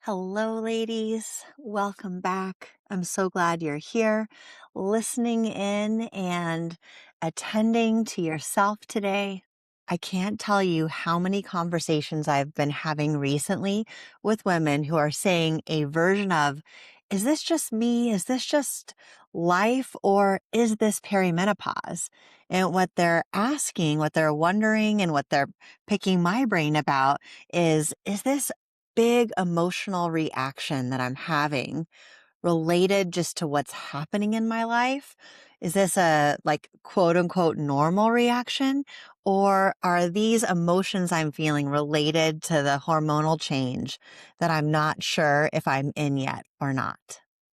Hello, ladies. Welcome back. I'm so glad you're here, listening in and attending to yourself today. I can't tell you how many conversations I've been having recently with women who are saying a version of, is this just me? Is this just life? Or is this perimenopause? And what they're asking, what they're wondering, and what they're picking my brain about is this big emotional reaction that I'm having related just to what's happening in my life? Is this a quote unquote normal reaction? Or are these emotions I'm feeling related to the hormonal change that I'm not sure if I'm in yet or not?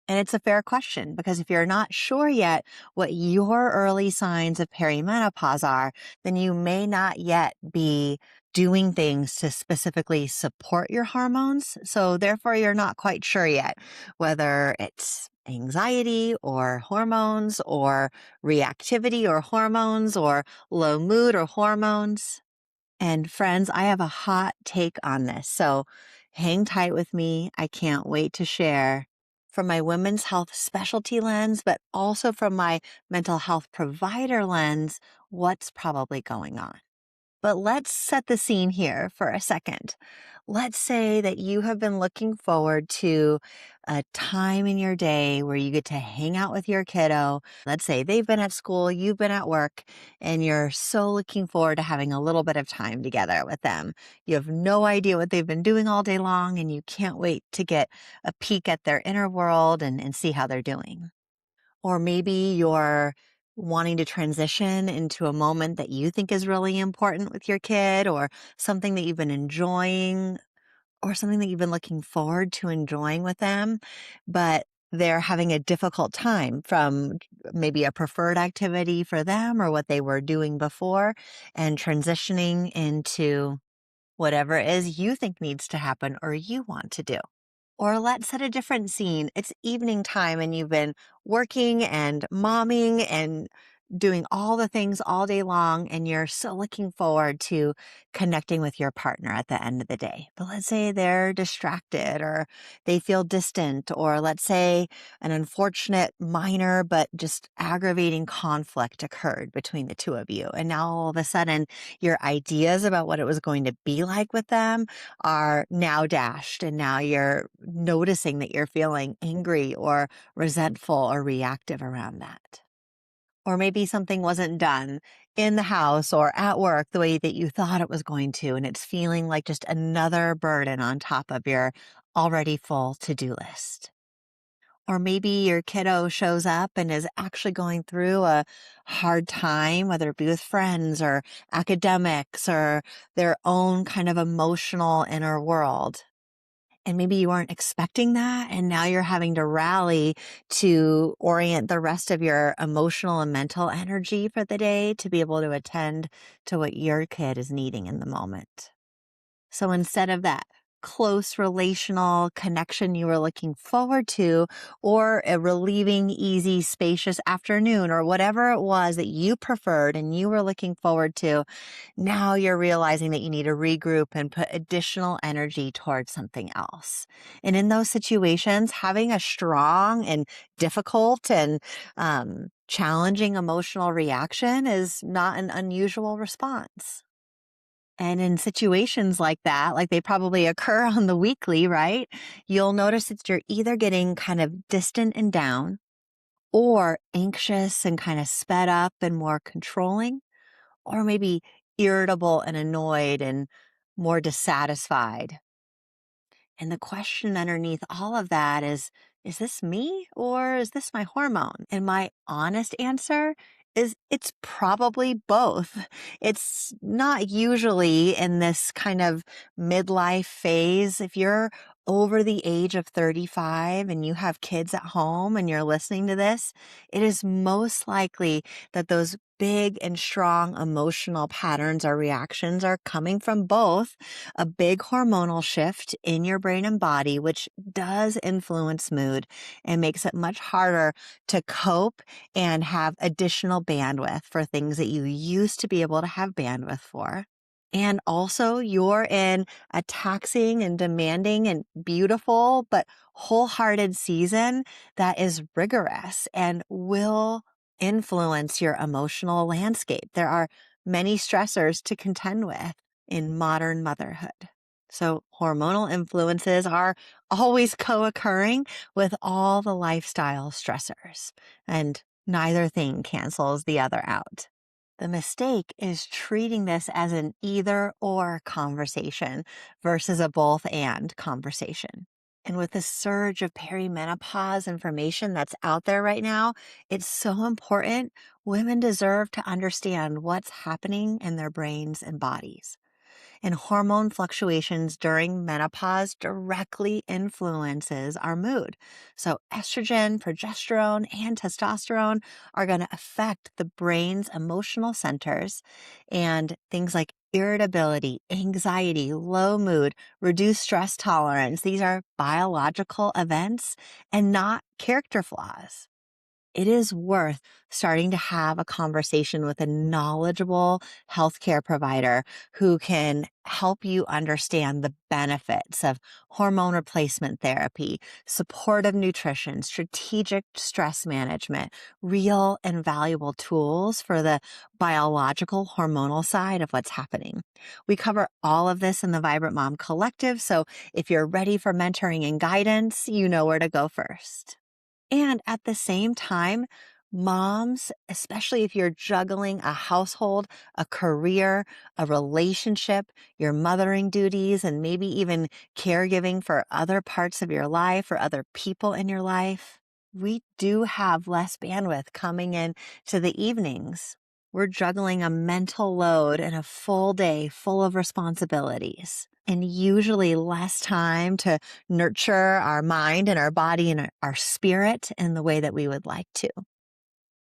And it's a fair question because if you're not sure yet what your early signs of perimenopause are, then you may not yet be doing things to specifically support your hormones. So therefore, you're not quite sure yet whether it's anxiety or hormones or reactivity or hormones or low mood or hormones. And friends, I have a hot take on this. So hang tight with me. I can't wait to share from my women's health specialty lens, but also from my mental health provider lens, what's probably going on. But let's set the scene here for a second. Let's say that you have been looking forward to a time in your day where you get to hang out with your kiddo. Let's say they've been at school, you've been at work, and you're so looking forward to having a little bit of time together with them. You have no idea what they've been doing all day long, and you can't wait to get a peek at their inner world and see how they're doing. Or maybe you're wanting to transition into a moment that you think is really important with your kid, or something that you've been enjoying, or something that you've been looking forward to enjoying with them, but they're having a difficult time from maybe a preferred activity for them or what they were doing before and transitioning into whatever it is you think needs to happen or you want to do. Or let's set a different scene. It's evening time and you've been working and momming and doing all the things all day long, and you're so looking forward to connecting with your partner at the end of the day. But let's say they're distracted or they feel distant, or let's say an unfortunate, minor, but just aggravating conflict occurred between the two of you. And now all of a sudden, your ideas about what it was going to be like with them are now dashed. And now you're noticing that you're feeling angry or resentful or reactive around that. Or maybe something wasn't done in the house or at work the way that you thought it was going to, and it's feeling like just another burden on top of your already full to-do list. Or maybe your kiddo shows up and is actually going through a hard time, whether it be with friends or academics or their own kind of emotional inner world. And maybe you weren't expecting that. And now you're having to rally to orient the rest of your emotional and mental energy for the day to be able to attend to what your kid is needing in the moment. So instead of that close relational connection you were looking forward to, or a relieving, easy, spacious afternoon, or whatever it was that you preferred and you were looking forward to, now you're realizing that you need to regroup and put additional energy towards something else. And in those situations, having a strong and difficult and challenging emotional reaction is not an unusual response. And in situations like that, like they probably occur on the weekly, right? You'll notice that you're either getting kind of distant and down, or anxious and kind of sped up and more controlling, or maybe irritable and annoyed and more dissatisfied. And the question underneath all of that is this me or is this my hormone? And my honest answer is it's probably both. It's not usually in this kind of midlife phase. If you're over the age of 35 and you have kids at home and you're listening to this, it is most likely that those big and strong emotional patterns or reactions are coming from both a big hormonal shift in your brain and body, which does influence mood and makes it much harder to cope and have additional bandwidth for things that you used to be able to have bandwidth for. And also, you're in a taxing and demanding and beautiful, but wholehearted season that is rigorous and will influence your emotional landscape. There are many stressors to contend with in modern motherhood. So, hormonal influences are always co occurring with all the lifestyle stressors, and neither thing cancels the other out. The mistake is treating this as an either or conversation versus a both and conversation. And with the surge of perimenopause information that's out there right now, it's so important. Women deserve to understand what's happening in their brains and bodies. And hormone fluctuations during menopause directly influences our mood. So estrogen, progesterone, and testosterone are going to affect the brain's emotional centers, and things like irritability, anxiety, low mood, reduced stress tolerance. These are biological events and not character flaws. It is worth starting to have a conversation with a knowledgeable healthcare provider who can help you understand the benefits of hormone replacement therapy, supportive nutrition, strategic stress management, real and valuable tools for the biological hormonal side of what's happening. We cover all of this in the Vibrant Mom Collective, so if you're ready for mentoring and guidance, you know where to go first. And at the same time, moms, especially if you're juggling a household, a career, a relationship, your mothering duties, and maybe even caregiving for other parts of your life or other people in your life, we do have less bandwidth coming in to the evenings. We're juggling a mental load and a full day full of responsibilities, and usually less time to nurture our mind and our body and our spirit in the way that we would like to.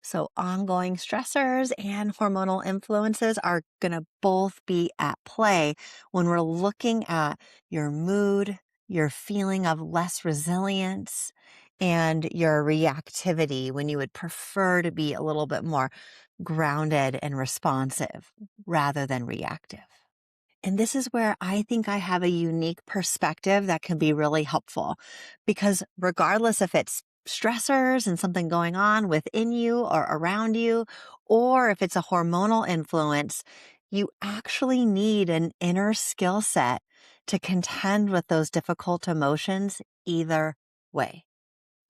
So ongoing stressors and hormonal influences are going to both be at play when we're looking at your mood, your feeling of less resilience, and your reactivity when you would prefer to be a little bit more grounded and responsive rather than reactive. And this is where I think I have a unique perspective that can be really helpful, because regardless if it's stressors and something going on within you or around you, or if it's a hormonal influence, you actually need an inner skill set to contend with those difficult emotions either way.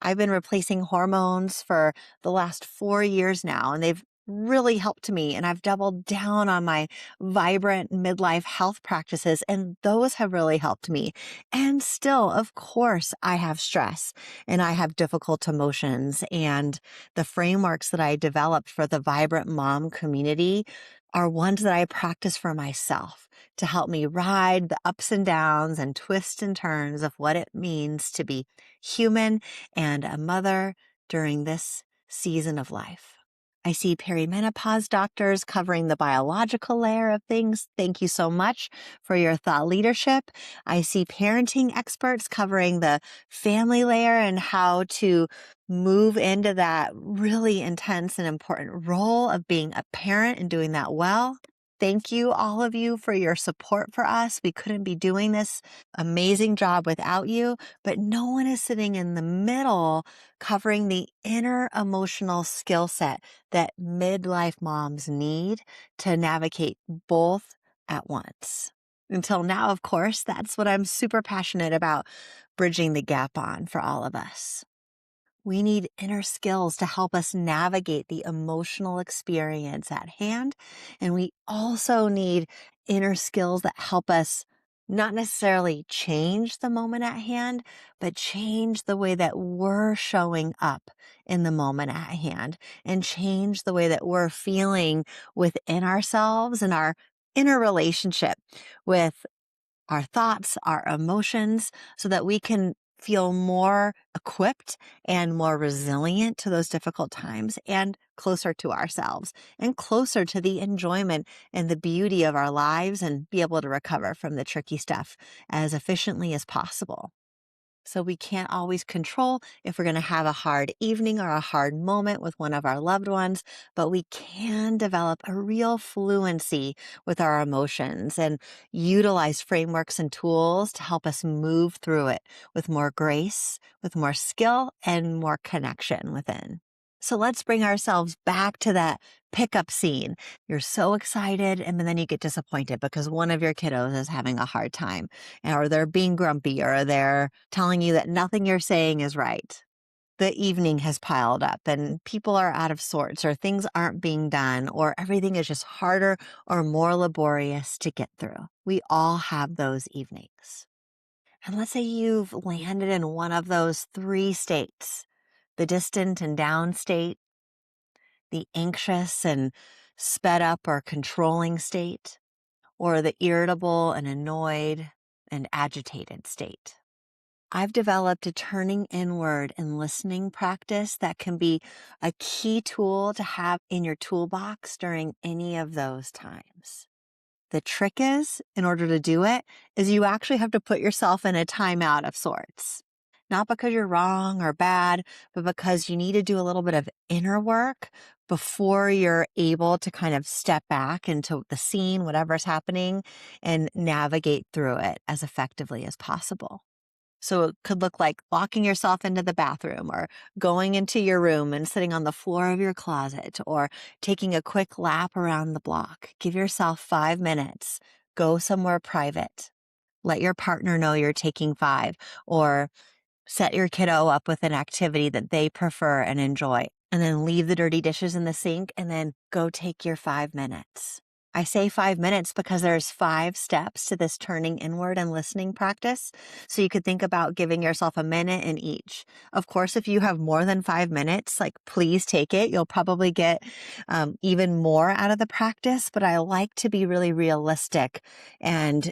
I've been replacing hormones for the last 4 years now, and they've really helped me. And I've doubled down on my vibrant midlife health practices, and those have really helped me. And still, of course, I have stress and I have difficult emotions. And the frameworks that I developed for the Vibrant Mom community are ones that I practice for myself to help me ride the ups and downs and twists and turns of what it means to be human and a mother during this season of life. I see perimenopause doctors covering the biological layer of things. Thank you so much for your thought leadership. I see parenting experts covering the family layer and how to move into that really intense and important role of being a parent and doing that well. Thank you, all of you, for your support for us. We couldn't be doing this amazing job without you, but no one is sitting in the middle covering the inner emotional skill set that midlife moms need to navigate both at once. Until now, of course, that's what I'm super passionate about bridging the gap on for all of us. We need inner skills to help us navigate the emotional experience at hand. And we also need inner skills that help us not necessarily change the moment at hand, but change the way that we're showing up in the moment at hand and change the way that we're feeling within ourselves and our inner relationship with our thoughts, our emotions, so that we can feel more equipped and more resilient to those difficult times and closer to ourselves and closer to the enjoyment and the beauty of our lives and be able to recover from the tricky stuff as efficiently as possible. So we can't always control if we're going to have a hard evening or a hard moment with one of our loved ones, but we can develop a real fluency with our emotions and utilize frameworks and tools to help us move through it with more grace, with more skill, and more connection within. So let's bring ourselves back to that pickup scene. You're so excited, and then you get disappointed because one of your kiddos is having a hard time, or they're being grumpy, or they're telling you that nothing you're saying is right. The evening has piled up and people are out of sorts, or things aren't being done, or everything is just harder or more laborious to get through. We all have those evenings. And let's say you've landed in one of those three states: the distant and down state, the anxious and sped up or controlling state, or the irritable and annoyed and agitated state. I've developed a turning inward and listening practice that can be a key tool to have in your toolbox during any of those times. The trick is, in order to do it, is you actually have to put yourself in a timeout of sorts. Not because you're wrong or bad, but because you need to do a little bit of inner work before you're able to kind of step back into the scene, whatever's happening, and navigate through it as effectively as possible. So it could look like locking yourself into the bathroom, or going into your room and sitting on the floor of your closet, or taking a quick lap around the block. Give yourself 5 minutes. Go somewhere private. Let your partner know you're taking 5, or set your kiddo up with an activity that they prefer and enjoy, and then leave the dirty dishes in the sink and then go take your 5 minutes. I say 5 minutes because there's 5 steps to this turning inward and listening practice. So you could think about giving yourself a minute in each. Of course, if you have more than 5 minutes, like, please take it. You'll probably get even more out of the practice, but I like to be really realistic and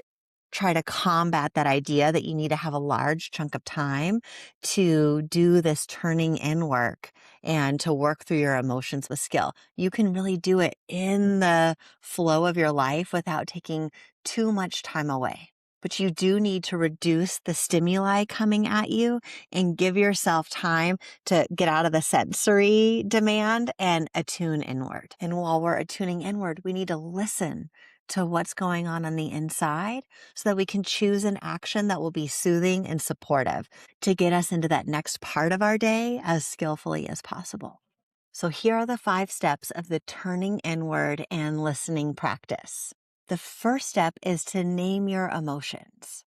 try to combat that idea that you need to have a large chunk of time to do this turning in work and to work through your emotions with skill. You can really do it in the flow of your life without taking too much time away. But you do need to reduce the stimuli coming at you and give yourself time to get out of the sensory demand and attune inward. And while we're attuning inward, we need to listen to what's going on the inside so that we can choose an action that will be soothing and supportive to get us into that next part of our day as skillfully as possible. So here are the 5 steps of the turning inward and listening practice. The first step is to name your emotions.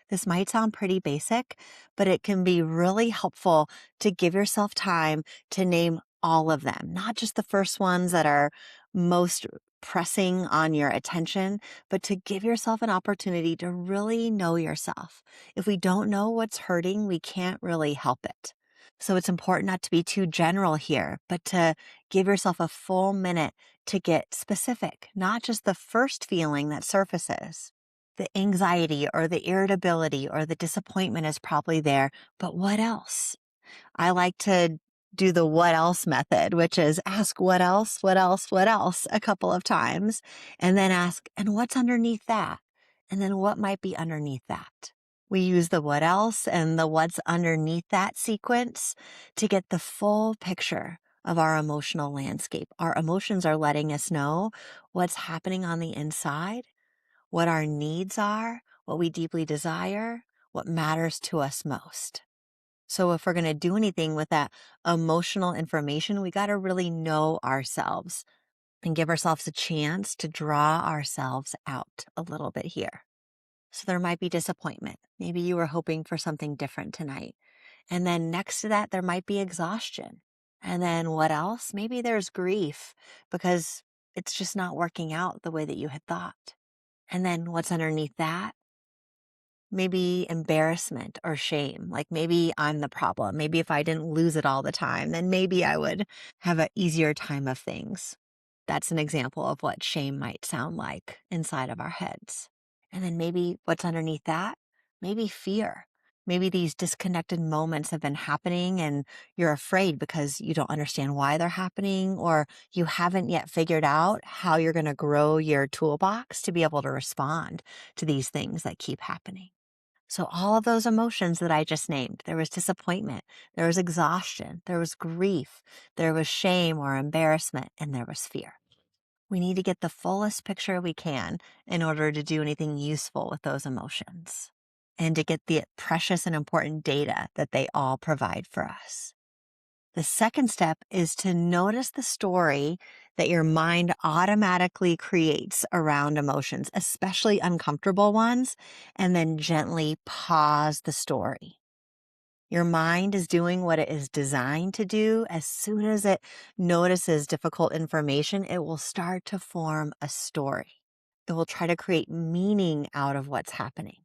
This might sound pretty basic, but it can be really helpful to give yourself time to name all of them, not just the first ones that are most pressing on your attention, but to give yourself an opportunity to really know yourself. If we don't know what's hurting, we can't really help it. So it's important not to be too general here, but to give yourself a full minute to get specific, not just the first feeling that surfaces. The anxiety or the irritability or the disappointment is probably there, but what else? I like to do the what else method, which is ask what else, what else, what else a couple of times, and then ask, and what's underneath that? And then what might be underneath that? We use the what else and the what's underneath that sequence to get the full picture of our emotional landscape. Our emotions are letting us know what's happening on the inside, what our needs are, what we deeply desire, what matters to us most. So if we're going to do anything with that emotional information, we got to really know ourselves and give ourselves a chance to draw ourselves out a little bit here. So there might be disappointment. Maybe you were hoping for something different tonight. And then next to that, there might be exhaustion. And then what else? Maybe there's grief because it's just not working out the way that you had thought. And then what's underneath that? Maybe embarrassment or shame. Like, maybe I'm the problem. Maybe if I didn't lose it all the time, then maybe I would have an easier time of things. That's an example of what shame might sound like inside of our heads. And then maybe what's underneath that? Maybe fear. Maybe these disconnected moments have been happening and you're afraid because you don't understand why they're happening, or you haven't yet figured out how you're going to grow your toolbox to be able to respond to these things that keep happening. So all of those emotions that I just named, there was disappointment, there was exhaustion, there was grief, there was shame or embarrassment, and there was fear. We need to get the fullest picture we can in order to do anything useful with those emotions and to get the precious and important data that they all provide for us. The second step is to notice the story that your mind automatically creates around emotions, especially uncomfortable ones, and then gently pause the story. Your mind is doing what it is designed to do. As soon as it notices difficult information, it will start to form a story. It will try to create meaning out of what's happening.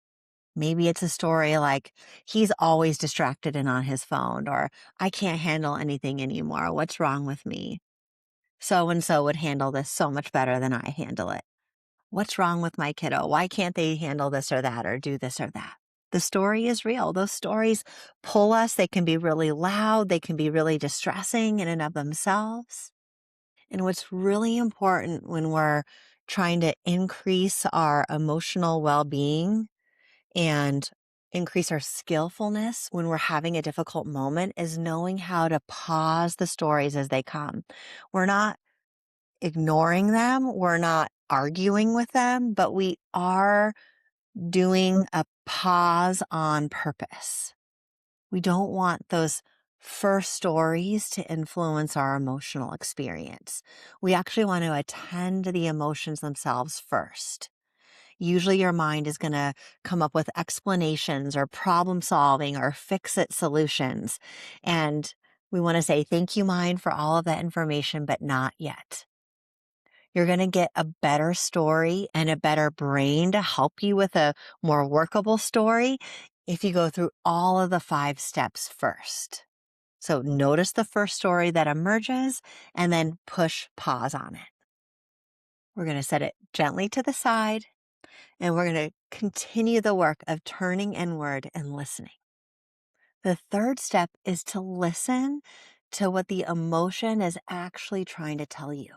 Maybe it's a story like, he's always distracted and on his phone, or I can't handle anything anymore. What's wrong with me? So and so would handle this so much better than I handle it. What's wrong with my kiddo? Why can't they handle this or that or do this or that? The story is real. Those stories pull us. They can be really loud. They can be really distressing in and of themselves. And what's really important when we're trying to increase our emotional well-being and increase our skillfulness when we're having a difficult moment is knowing how to pause the stories as they come. We're not ignoring them. We're not arguing with them, but we are doing a pause on purpose. We don't want those first stories to influence our emotional experience. We actually want to attend to the emotions themselves first. Usually your mind is going to come up with explanations or problem solving or fix it solutions. And we want to say, thank you, mind, for all of that information, but not yet. You're going to get a better story and a better brain to help you with a more workable story if you go through all of the 5 steps first. So notice the first story that emerges and then push pause on it. We're going to set it gently to the side and we're going to continue the work of turning inward and listening. The third step is to listen to what the emotion is actually trying to tell you.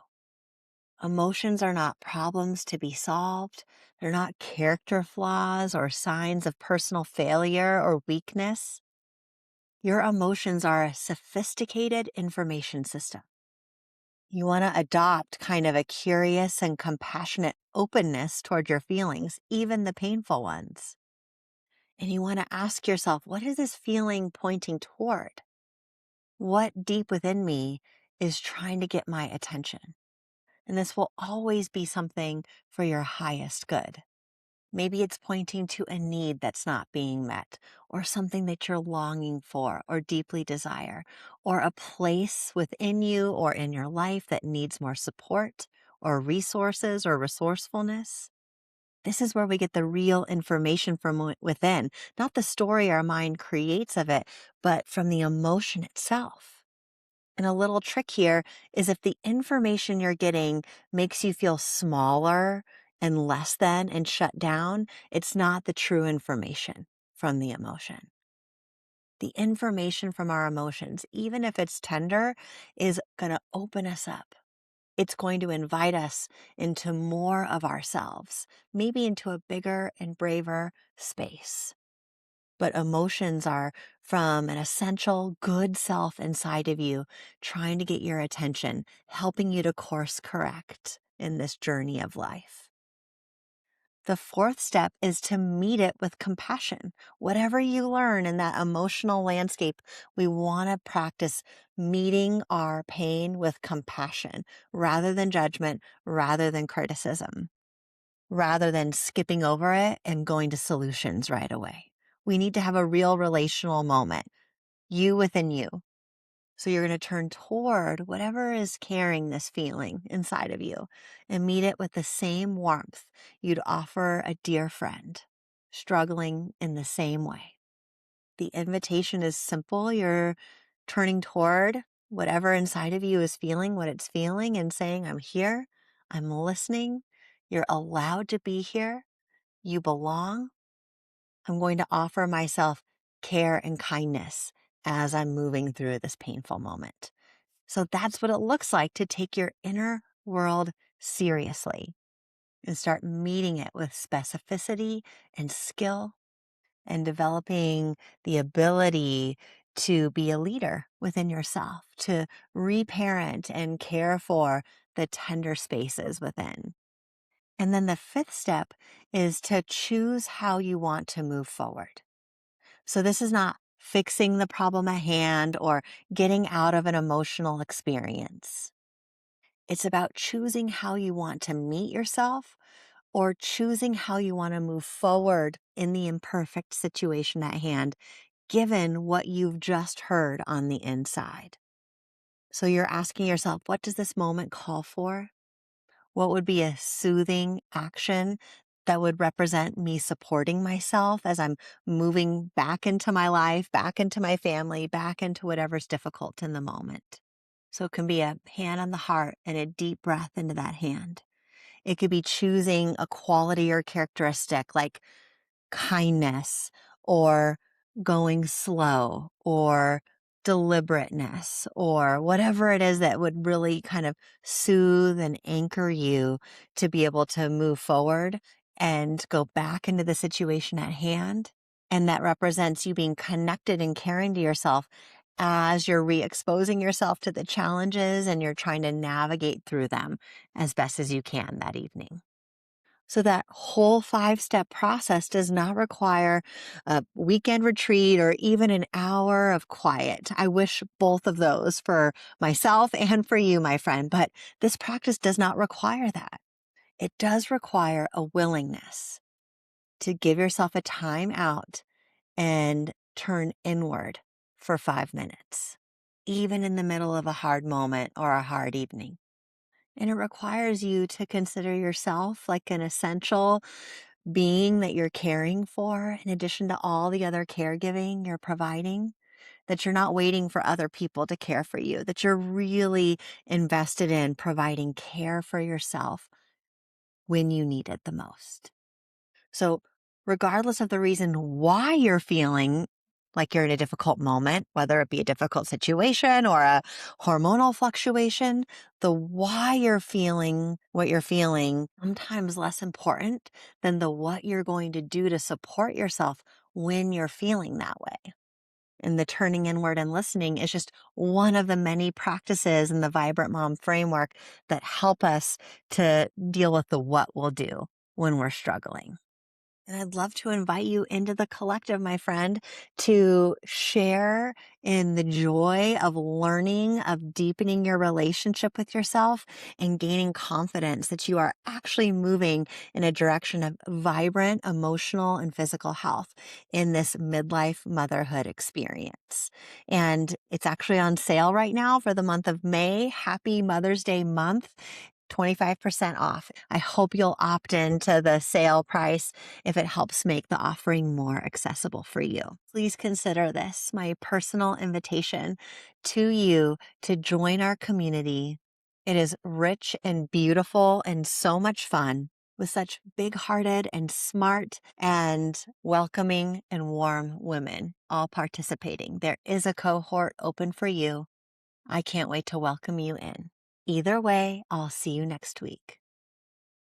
Emotions are not problems to be solved. They're not character flaws or signs of personal failure or weakness. Your emotions are a sophisticated information system. You want to adopt kind of a curious and compassionate openness toward your feelings, even the painful ones. And you want to ask yourself, what is this feeling pointing toward? What deep within me is trying to get my attention? And this will always be something for your highest good. Maybe it's pointing to a need that's not being met, or something that you're longing for or deeply desire, or a place within you or in your life that needs more support or resources or resourcefulness. This is where we get the real information from within, not the story our mind creates of it, but from the emotion itself. And a little trick here is if the information you're getting makes you feel smaller and less than and shut down, it's not the true information from the emotion. The information from our emotions, even if it's tender, is going to open us up. It's going to invite us into more of ourselves, maybe into a bigger and braver space. But emotions are from an essential good self inside of you, trying to get your attention, helping you to course correct in this journey of life. The fourth step is to meet it with compassion. Whatever you learn in that emotional landscape, we want to practice meeting our pain with compassion rather than judgment, rather than criticism, rather than skipping over it and going to solutions right away. We need to have a real relational moment, you within you. So you're going to turn toward whatever is carrying this feeling inside of you and meet it with the same warmth you'd offer a dear friend struggling in the same way. The invitation is simple. You're turning toward whatever inside of you is feeling what it's feeling and saying, I'm here, I'm listening, you're allowed to be here, you belong. I'm going to offer myself care and kindness as I'm moving through this painful moment. So that's what it looks like to take your inner world seriously and start meeting it with specificity and skill and developing the ability to be a leader within yourself, to reparent and care for the tender spaces within. And then the fifth step is to choose how you want to move forward. So this is not fixing the problem at hand or getting out of an emotional experience. It's about choosing how you want to meet yourself or choosing how you want to move forward in the imperfect situation at hand, given what you've just heard on the inside. So you're asking yourself, what does this moment call for? What would be a soothing action that would represent me supporting myself as I'm moving back into my life, back into my family, back into whatever's difficult in the moment? So it can be a hand on the heart and a deep breath into that hand. It could be choosing a quality or characteristic like kindness or going slow or deliberateness or whatever it is that would really kind of soothe and anchor you to be able to move forward and go back into the situation at hand. And that represents you being connected and caring to yourself as you're re-exposing yourself to the challenges and you're trying to navigate through them as best as you can that evening. So that whole 5-step process does not require a weekend retreat or even an hour of quiet. I wish both of those for myself and for you, my friend, but this practice does not require that. It does require a willingness to give yourself a time out and turn inward for 5 minutes, even in the middle of a hard moment or a hard evening. And it requires you to consider yourself like an essential being that you're caring for, in addition to all the other caregiving you're providing, that you're not waiting for other people to care for you, that you're really invested in providing care for yourself when you need it the most. So, regardless of the reason why you're feeling like you're in a difficult moment, whether it be a difficult situation or a hormonal fluctuation, the why you're feeling what you're feeling sometimes less important than the what you're going to do to support yourself when you're feeling that way. And the turning inward and listening is just one of the many practices in the Vibrant Mom framework that help us to deal with the what we'll do when we're struggling. And I'd love to invite you into the collective, my friend, to share in the joy of learning, of deepening your relationship with yourself and gaining confidence that you are actually moving in a direction of vibrant emotional and physical health in this midlife motherhood experience. And it's actually on sale right now for the month of May. Happy Mother's Day month. 25% off. I hope you'll opt into the sale price if it helps make the offering more accessible for you. Please consider this my personal invitation to you to join our community. It is rich and beautiful and so much fun with such big-hearted and smart and welcoming and warm women all participating. There is a cohort open for you. I can't wait to welcome you in. Either way, I'll see you next week.